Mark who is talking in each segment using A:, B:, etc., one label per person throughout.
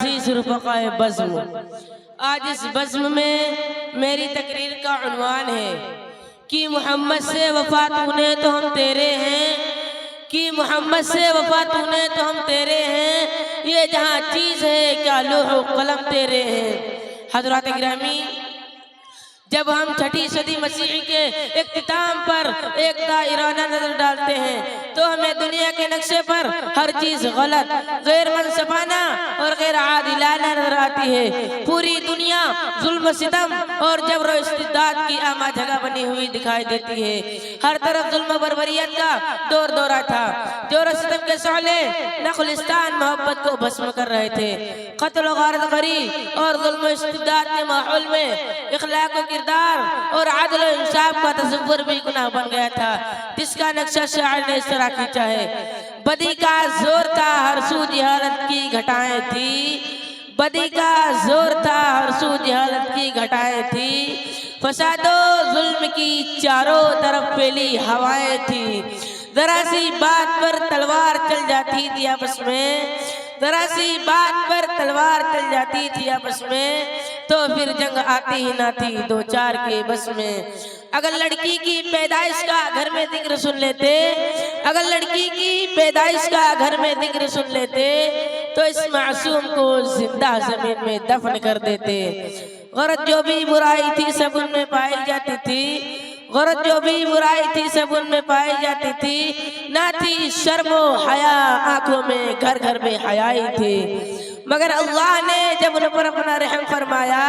A: عزیز رفقائے بزم، آج اس بزم میں میری تقریر کا عنوان ہے کہ محمد سے وفا تو نے تو ہم تیرے ہیں، کہ محمد سے وفا تو نے تو ہم تیرے ہیں، یہ جہاں چیز ہے کیا لوح و قلم تیرے ہیں۔ حضرات گرامی، جب ہم چھٹی صدی مسیحی کے اختتام پر ایک دائرانہ نظر ڈالتے ہیں تو ہمیں دنیا کے نقشے پر ہر چیز غلط، غیر منصفانہ اور غیر عادلانہ نظر آتی ہے۔ پوری دنیا ظلم و ستم اور جبر و استبداد کی آمہ جگہ بنی ہوئی دکھائی دیتی ہے۔ ہر طرف ظلم و بربریت کا دور دورہ تھا۔ جور و ستم کے شعلے نہ خلستان محبت کو بھسم کر رہے تھے، قتل و غارت غری اور ظلم و استبداد کے ماحول میں اخلاق و کردار اور عدل و انصاف کا تصور بھی گناہ بن گیا تھا، جس کا نقشہ شاعر نے اس طرح کھینچا ہے۔ بدی کا زور تھا ہر سو جہالت کی گھٹائیں تھی، بدی کا زور تھا ہر سو جہالت کی گھٹائیں تھی، فساد و ظلم کی چاروں طرف پھیلی ہوائیں تھی، ذرا سی بات پر تلوار چل جاتی تھی آپس میں، ذرا سی بات پر تلوار چل جاتی تھی آپس میں، تو پھر جنگ آتی ہی نہ تھی دو چار کے بس میں۔ اگر لڑکی کی پیدائش کا گھر میں ذکر سن لیتے، اگر لڑکی کی پیدائش کا گھر میں ذکر سن لیتے تو اس معصوم کو زندہ زمین میں دفن کر دیتے۔ غرض جو بھی برائی تھی سب ان میں پائی جاتی تھی، غرض جو بھی برائی تھی سب ان میں پائی جاتی تھی، نہ تھی شرم و حیا آنکھوں میں، گھر گھر میں حیائی تھی۔ مگر اللہ نے جب ان پر اپنا رحم فرمایا،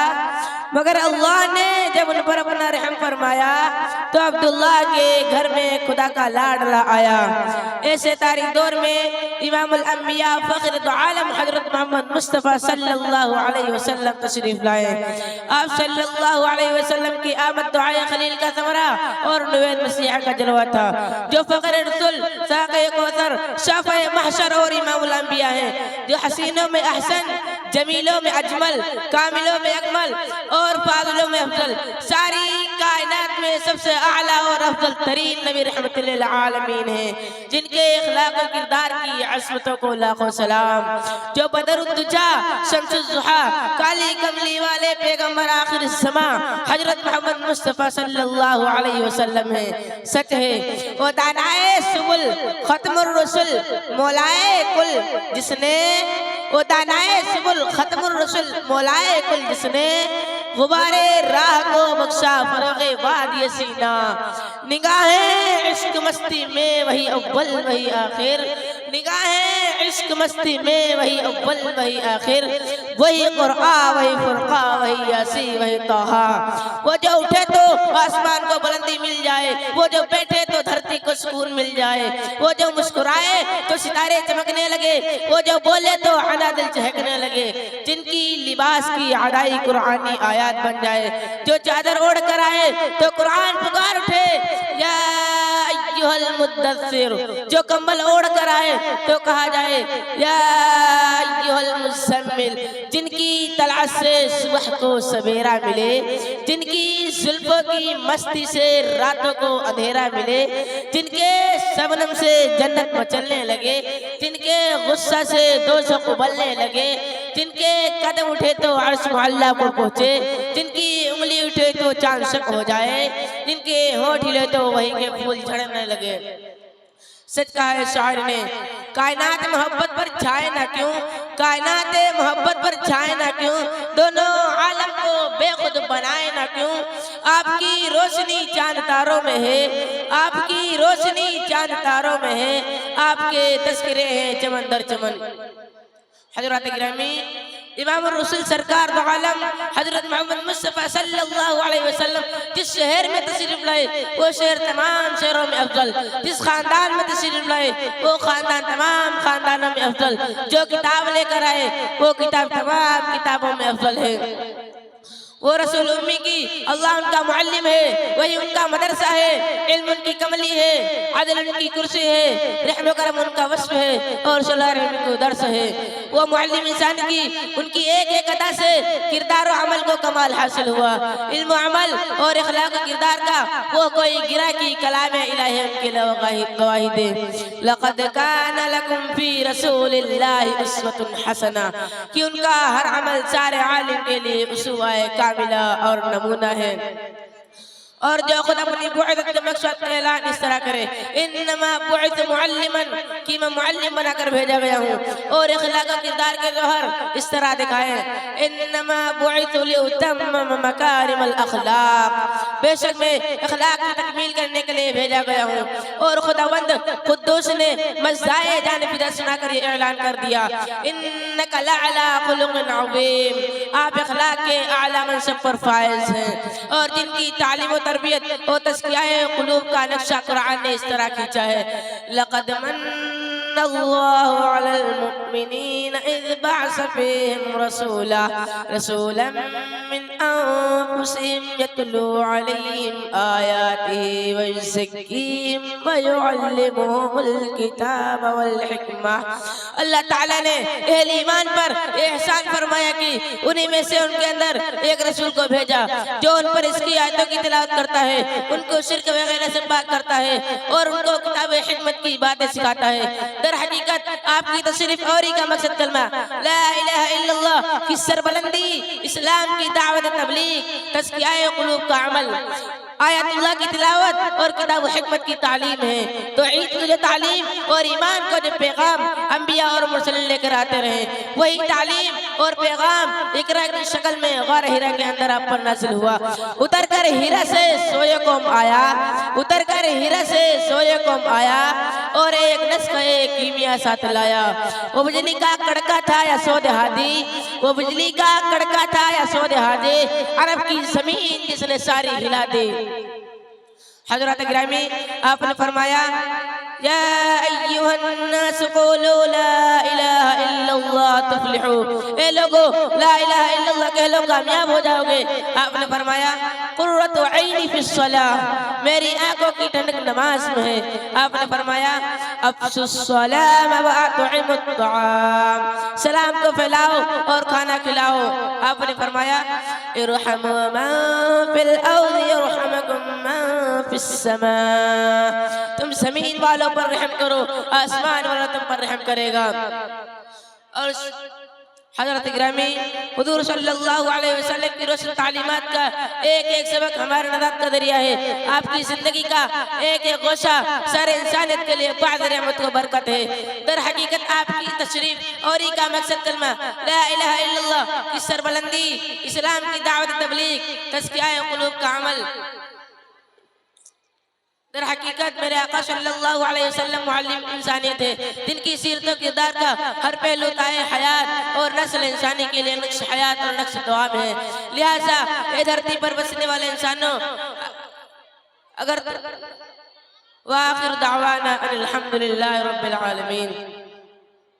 A: مگر اللہ نے جب ان پر اپنا رحم فرمایا تو عبداللہ کے گھر میں خدا کا لاڈلا آیا۔ ایسے تاریخ دور میں امام الانبیاء فخر دو عالم حضرت محمد مصطفیٰ صلی اللہ علیہ وسلم تشریف لائے۔ آپ صلی اللہ علیہ وسلم کی آمد دعائے خلیل کا ثمرہ اور نوید مسیح کا جلوہ تھا، جو فخر رسول، ساقِ کوثر، شافع محشر اور امام الانبیاء ہیں، جو حسینوں میں احسن، جمیلوں میں اجمل، کاملوں میں اکمل اور فاضلوں میں افضل، ساری کائنات میں سب سے اعلیٰ اور افضل ترین نبی رحمت للعالمین ہیں، جن کے اخلاق و کردار کی عصمتوں کو لاکھوں سلام، جو بدر الدجا، شمس الضحیٰ، کالی کملی والے پیغمبر آخر الزمان حضرت محمد مصطفیٰ صلی اللہ علیہ وسلم ہیں۔ سچ ہے وہ دانائے سبل، ختم الرسل، مولائے کل، جس نے وہ دانائے سبل، ختم الرسل، مولائے کل، جس نے غبارے راہ کو بخشا فروغ وادی سینہ، نگاہیں عشق مستی میں وہی اول وہی آخر، نگاہیں عشق مستی میں وہی اول وہی آخر، وہی قرآن وہی فرقان وہی یاسین وہی طٰہٰ، وہ جو اٹھے تو آسمان کو بلندی مل جائے، وہ جو بیٹھے تو دھرتی کو سکون مل جائے، وہ جو مسکرائے تو ستارے چمکنے لگے، وہ جو بولے تو عنا دل چہکنے لگے، جن کی لباس کی عدائی قرآنی آیات بن جائے، جو چادر اوڑھ کر آئے تو قرآن پکار اٹھے یا ایھا المدثر، جو کمبل اوڑھ کر آئے تو کہا جائے یا ایھا المزمل، جن کی طلعت سے صبح کو سویرا ملے، جن کی زلفوں کی مستی سے راتوں کو اندھیرا ملے، جن کے شبنم سے جنت مچلنے لگے، جن کے غصہ سے دوزخ ابلنے لگے، جن کے قدم اٹھے تو عرش معلیٰ پر پہنچے، جن کی انگلی اٹھے تو چاند شق ہو جائے، جن کے ہونٹ ہلے تو وہی کے پھول جھڑنے لگے۔ سچ کہا ہے شاعر نے، کائنات محبت پر چھائے نہ کیوں، کائنات محبت پر چھائے نہ کیوں، دونوں عالم کو بے خود بنائے نہ کیوں، آپ کی روشنی چاند تاروں میں ہے، آپ کی روشنی چاند تاروں میں ہے، آپ کے تذکرے ہیں چمن در چمن۔ حضرات گرامی، امام الرسول سرکار دو عالم حضرت محمد مصطفیٰ صلی اللہ علیہ وسلم جس شہر میں تشریف لائے وہ شہر تمام شہروں میں افضل، جس خاندان میں تشریف لائے وہ خاندان تمام خاندانوں میں افضل، جو کتاب لے کر آئے وہ کتاب تمام کتابوں میں افضل ہے۔ وہ رسول امی کی اللہ ان کا معلم ہے، وہی ان کا مدرسہ ہے، علم ان کی کملی ہے، عدل ان کی کرسی ہے، رحم و کرم ان کا وصف ہے، اور صلی اللہ علیہ کو درس ہے۔ وہ معلم انسان کی ان کی ایک ایک ادا سے کردار و عمل کو کمال حاصل ہوا۔ علم و عمل اور اخلاق و کردار کا وہ کوئی گرا کی کلام الہی ان کے لئے گواہی دے۔ لَقَدْ كَانَ لَكُمْ فِي رَسُولِ اللَّهِ أُسْوَةٌ حَسَنَةٌ کہ ان کا ہر عمل سارے عالم کے لیے اسوہ کاملہ اور نمونہ ہے۔ اور جو خود اپنی بعثت کے مقصد کا اعلان اس طرح کرے، انما بعث معلما کہ میں معلم بنا کر بھیجا گیا ہوں، اور اخلاق و کردار کے ظہر اس طرح دکھائیں، انما بعث لأتمم مکارم الاخلاق بے شک میں اخلاق کی تکمیل کرنے کے لیے بھیجا گیا ہوں۔ اور خداوند قدوس نے مزدائے جانفدہ سنا کر یہ اعلان کر دیا، انک لعلی خلق عظیم آپ اخلاق کے اعلیٰ منصب پر فائز ہیں، اور جن کی تعلیم و تربیت اور تزکیہ قلوب کا نقشہ قرآن نے اس طرح کھینچا ہے، لَقَدْ مَنَّ اللَّهُ عَلَى الْمُؤْمِنِينَ إِذْ بَعْثَ فِيهِمْ رَسُولًا مِّنْ أَنفُسِهِمْ يَتْلُو عَلَيْهِمْ آيَاتِهِ وَيُزَكِّيهِمْ وَيُعَلِّمُهُمُ الْكِتَابَ وَالْحِكْمَةَ اللہ تعالیٰ نے اہل ایمان پر احسان فرمایا کہ انہی میں سے ان کے اندر ایک رسول کو بھیجا جو ان پر اس کی آیتوں کی تلاوت کرتا ہے، ان کو شرک وغیرہ سے پاک کرتا ہے، اور ان کو کتاب حکمت کی باتیں سکھاتا ہے۔ در حقیقت آپ کی تصریف اوری کا مقصد کلمہ لا الہ الا اللہ کی سربلندی، اسلام کی دعوت تبلیغ، تزکیہ قلوب کا عمل، آیات اللہ کی تلاوت اور کتاب و حکمت کی تعلیم ہے۔ تو عید کو جو تعلیم اور ایمان کو جو پیغام انبیاء اور مرسلین لے کر آتے رہے، وہی تعلیم اور پیغام اقرا کی شکل میں غار ہیرا کے اندر آپ پر نازل ہوا۔ اتر کر ہیرا سے سوئے قوم آیا، اتر کر ہیرا سے سوئے قوم آیا، اور ایک نسخ ایک کیمیا ساتھ لایا۔ وہ بجلی کا کڑکا تھا یا سو دہاتی، وہ بجلی کا کڑکا تھا یا سو دہاتی، عرب کی زمین جس نے ساری ہلا دی۔ حضرات گرامی آپ نے فرمایا یا ایہا الناس قولوا لا الہ الا اللہ تفلحوا اے لوگو لا الہ الا اللہ کہہ لو کامیاب ہو جاؤ گے۔ آپ نے فرمایا قرۃ عینی فی الصلاۃ میری آنکھوں کی ٹھنڈک نماز میں ہے۔ آپ نے فرمایا افشوا السلام واطعموا الطعام سلام کو پھیلاؤ اور کھانا کھلاؤ۔ آپ نے فرمایا ارحموا من فی الارض یرحمکم من فی السماء تم زمین والوں پر رحم کرو، آسمان والا تم پر رحم کرے گا۔ اور حضرت گرامی حضور صلی اللہ علیہ وسلم کی روشن تعلیمات کا ایک ایک سبق ہمارے نجات کا ذریعہ ہے۔ آپ کی زندگی کا ایک ایک گوشہ سارے انسانیت کے لیے بعض رحمت و برکت ہے۔ در حقیقت آپ کی تشریف اور ہی کا مقصد کلمہ لا الہ الا اللہ کی سربلندی، اسلام کی دعوت تبلیغ، تزکیہ قلوب کا عمل۔ در حقیقت میرے آقا صلی اللہ علیہ وسلم معلم انسانیت ہے، جن کی سیرت و کردار کا ہر پہلو تائے حیات اور نسل انسانی کے لیے نقش حیات اور نقش دوام ہے۔ لہٰذا اے دھرتی پر بسنے والے انسانوں اگر وآخر دعوانا ان الحمدللہ رب العالمین۔